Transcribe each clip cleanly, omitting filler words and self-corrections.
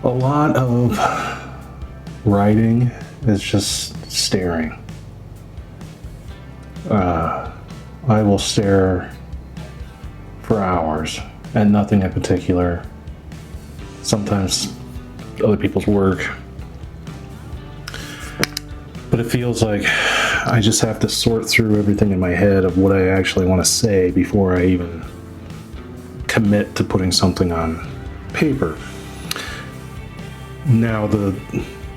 A lot of writing is just staring. I will stare for hours at nothing in particular. Sometimes other people's work. But it feels like I just have to sort through everything in my head of what I actually want to say before I even commit to putting something on paper. Now the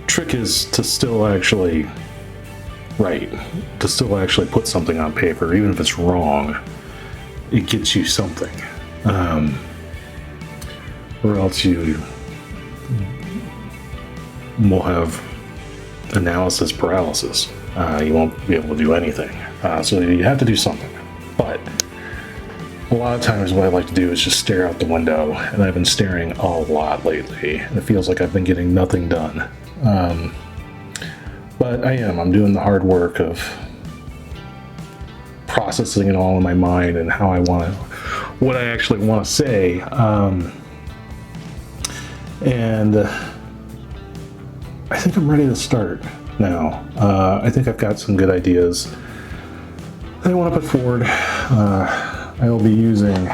trick is to still actually write, to still actually put something on paper, even if it's wrong. It gets you something, or else you will have analysis paralysis. You won't be able to do anything. So you have to do something. But a lot of times what I like to do is just stare out the window, and I've been staring a lot lately. It feels like I've been getting nothing done. But I'm doing the hard work of processing it all in my mind and how I want to, what I actually want to say. And I think I'm ready to start now. I think I've got some good ideas that I want to put forward. I will be using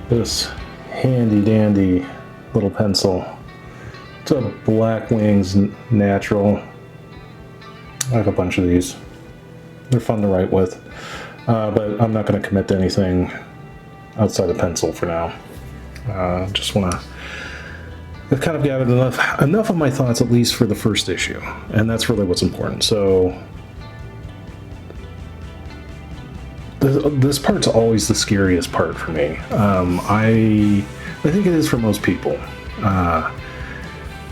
this handy dandy little pencil. It's a Black Wings Natural. I have a bunch of these. They're fun to write with, but I'm not going to commit to anything outside of pencil for now. Just want to. I've kind of gathered enough of my thoughts, at least for the first issue, and that's really what's important. So this part's always the scariest part for me. I think it is for most people.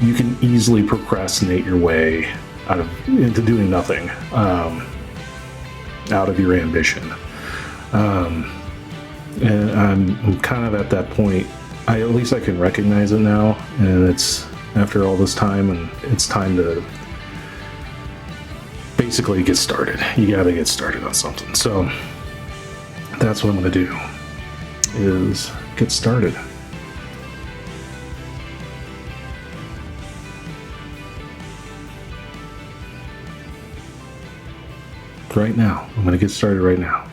You can easily procrastinate your way into doing nothing, out of your ambition. And I'm kind of at that point. At least I can recognize it now, and it's after all this time, and it's time to basically get started. You gotta get started on something. So that's what I'm gonna do, is get started. Right now. I'm gonna get started right now.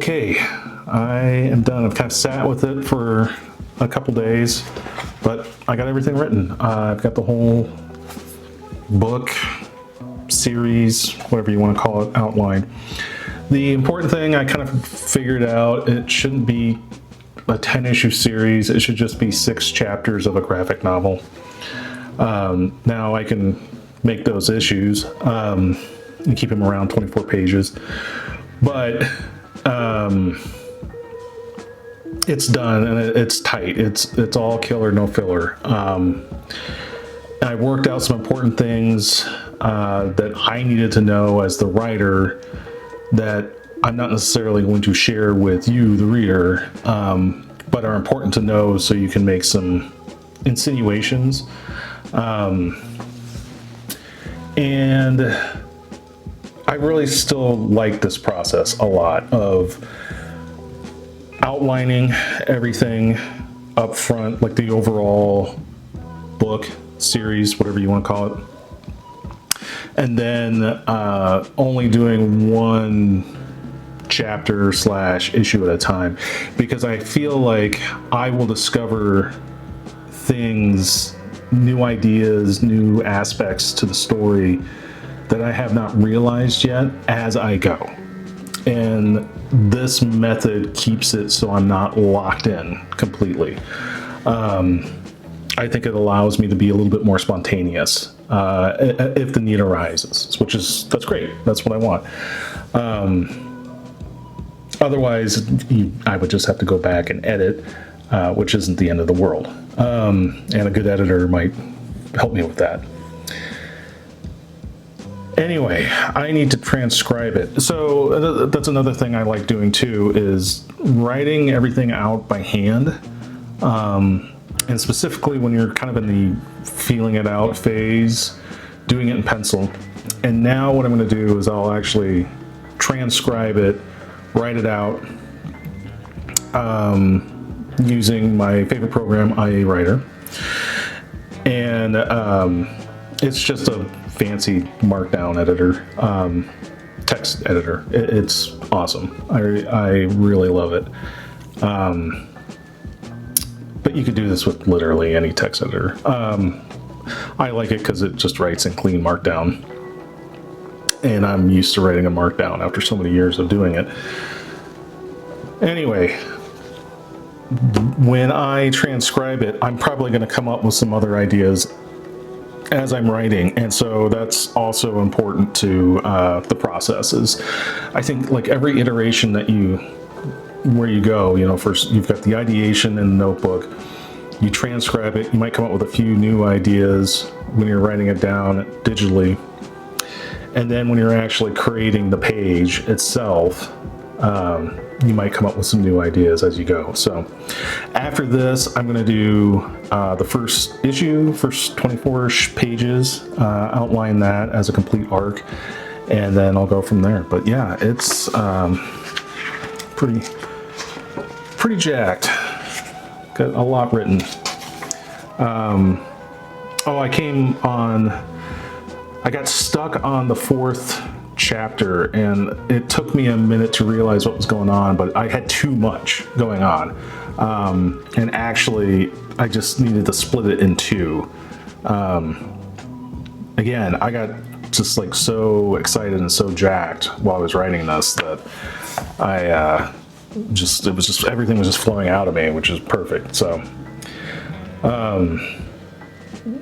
Okay, I am done. I've kind of sat with it for a couple days, but I got everything written. I've got the whole book, series, whatever you want to call it, outlined. The important thing I kind of figured out, it shouldn't be a 10-issue series. It should just be 6 chapters of a graphic novel. Now I can make those issues and keep them around 24 pages, but it's done and it's tight. It's all killer, no filler. I worked out some important things that I needed to know as the writer that I'm not necessarily going to share with you, the reader, but are important to know so you can make some insinuations. And I really still like this process a lot of outlining everything up front, like the overall book, series, whatever you want to call it. And then only doing one chapter / issue at a time, because I feel like I will discover things, new ideas, new aspects to the story that I have not realized yet as I go. And this method keeps it so I'm not locked in completely. I think it allows me to be a little bit more spontaneous if the need arises, that's great. That's what I want. Otherwise, I would just have to go back and edit, which isn't the end of the world. And a good editor might help me with that. Anyway, I need to transcribe it. So that's another thing I like doing too, is writing everything out by hand. And specifically when you're kind of in the feeling it out phase, doing it in pencil. And now what I'm going to do is I'll actually transcribe it, write it out, using my favorite program, IA Writer. And it's just a fancy markdown editor, text editor. It's awesome. I really love it. But you could do this with literally any text editor. I like it because it just writes in clean markdown. And I'm used to writing a markdown after so many years of doing it. Anyway, when I transcribe it, I'm probably going to come up with some other ideas as I'm writing, and so that's also important to the processes. I think like every iteration that where you go, first you've got the ideation in the notebook, you transcribe it, you might come up with a few new ideas when you're writing it down digitally, and then when you're actually creating the page itself, you might come up with some new ideas as you go. So after this, I'm going to do the first issue, first 24-ish pages, outline that as a complete arc, and then I'll go from there. But yeah, it's pretty jacked. Got a lot written. I got stuck on the 4th chapter, and it took me a minute to realize what was going on, but I had too much going on. And actually, I just needed to split it in 2. Again, I got just like so excited and so jacked while I was writing this that everything was just flowing out of me, which is perfect. So,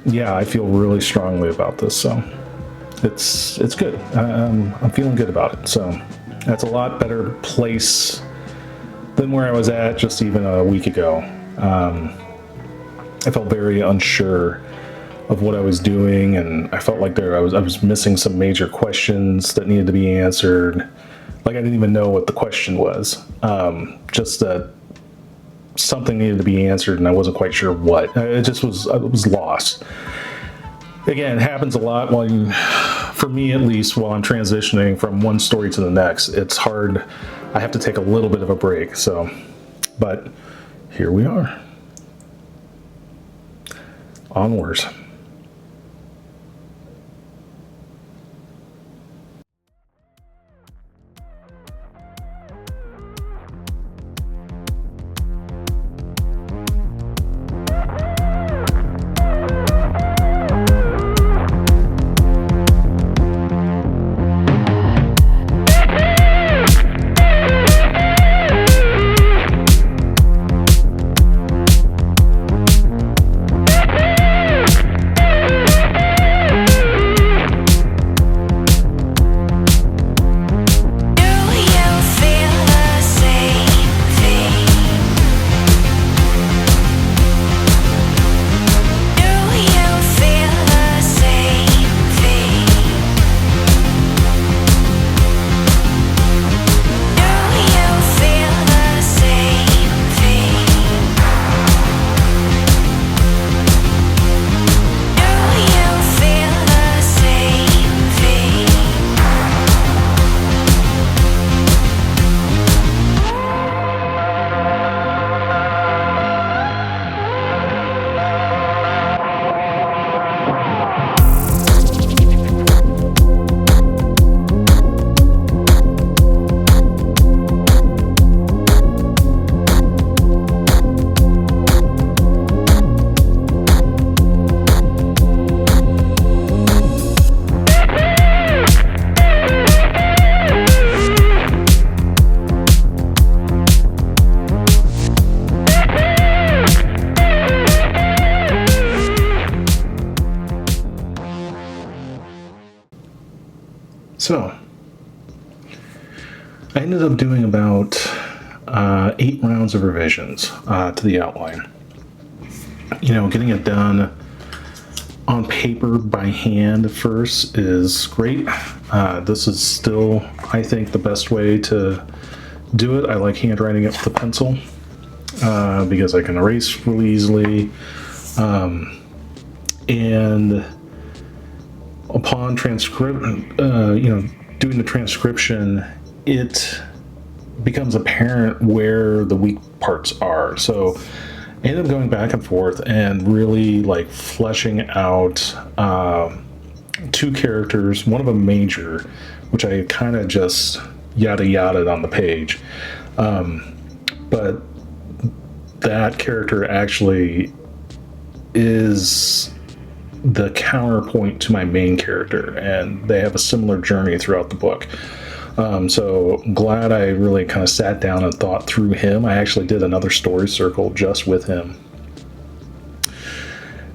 yeah, I feel really strongly about this. So it's good. I'm feeling good about it. So that's a lot better place than where I was at just even a week ago. I felt very unsure of what I was doing, and I felt like I was missing some major questions that needed to be answered. Like I didn't even know what the question was. Just that something needed to be answered, and I wasn't quite sure what. I was lost. Again, it happens a lot for me at least, while I'm transitioning from one story to the next. It's hard. I have to take a little bit of a break. So, but here we are. Onwards. So I ended up doing about 8 rounds of revisions to the outline. You know, getting it done on paper by hand first is great. This is still, I think, the best way to do it. I like handwriting it with a pencil because I can erase really easily. And upon doing the transcription, it becomes apparent where the weak parts are. So I ended up going back and forth and really like fleshing out 2 characters, one of them major, which I kind of just yada-yada'd on the page. But that character actually is the counterpoint to my main character, and they have a similar journey throughout the book. So glad I really kind of sat down and thought through him. I actually did another story circle just with him.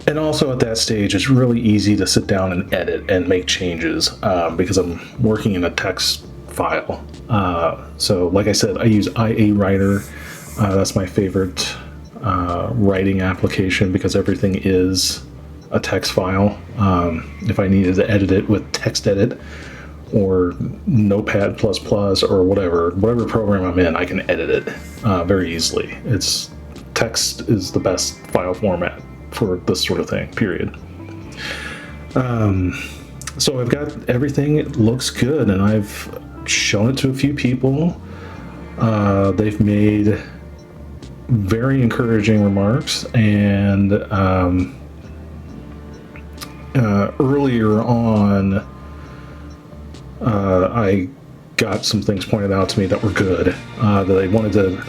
And also at that stage, it's really easy to sit down and edit and make changes because I'm working in a text file. So like I said, I use IA Writer. That's my favorite writing application because everything is a text file. If I needed to edit it with TextEdit or Notepad++ or whatever program I'm in, I can edit it very easily. Text is the best file format for this sort of thing, period. So I've got everything. It looks good, and I've shown it to a few people. They've made very encouraging remarks, and earlier on I got some things pointed out to me that were good, that I wanted to,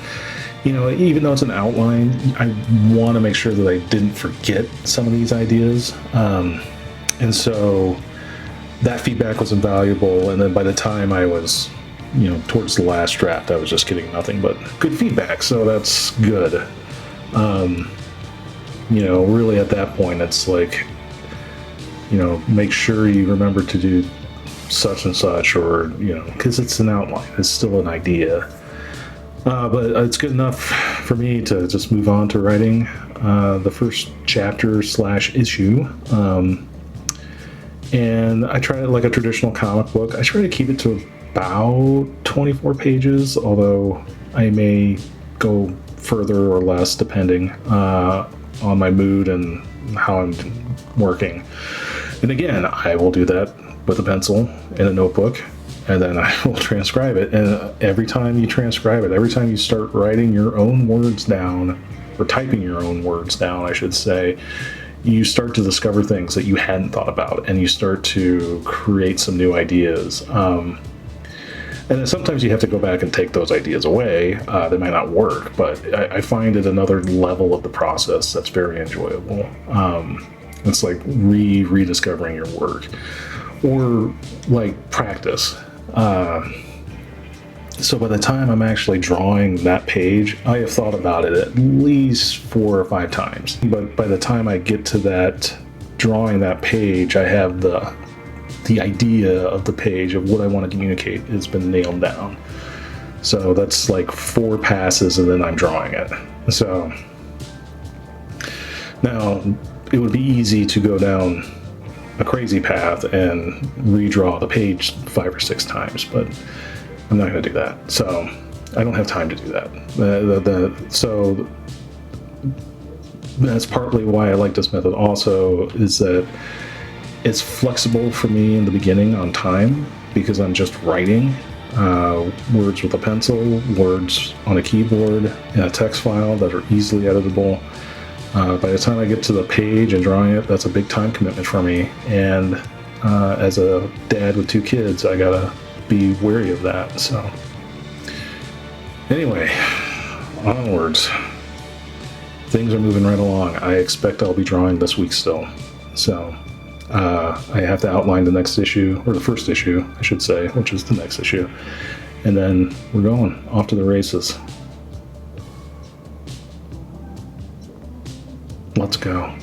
even though it's an outline, I want to make sure that I didn't forget some of these ideas. And so that feedback was invaluable. And then by the time I was, towards the last draft, I was just getting nothing but good feedback. So that's good. Really at that point, it's like, make sure you remember to do such and such, or, because it's an outline, it's still an idea. But it's good enough for me to just move on to writing the first chapter/issue. And I try it like a traditional comic book. I try to keep it to about 24 pages, although I may go further or less depending on my mood and how I'm working. And again, I will do that with a pencil and a notebook, and then I will transcribe it. And every time you transcribe it, every time you start writing your own words down, or typing your own words down, I should say, you start to discover things that you hadn't thought about, and you start to create some new ideas. And then sometimes you have to go back and take those ideas away. They might not work, but I find it another level of the process that's very enjoyable. It's like rediscovering your work, or like practice. So by the time I'm actually drawing that page, I have thought about it at least 4 or 5 times. But by the time I get to that drawing that page, I have the idea of the page of what I want to communicate has been nailed down. So that's like 4 passes, and then I'm drawing it. So now it would be easy to go down a crazy path and redraw the page 5 or 6 times, but I'm not going to do that. So I don't have time to do that. So that's partly why I like this method also, is that it's flexible for me in the beginning on time, because I'm just writing words with a pencil, words on a keyboard in a text file that are easily editable. By the time I get to the page and drawing it, that's a big time commitment for me. And as a dad with 2 kids, I gotta be wary of that. So anyway, onwards. Things are moving right along. I expect I'll be drawing this week still. So I have to outline the next issue, or the first issue, I should say, which is the next issue. And then we're going off to the races. Let's go.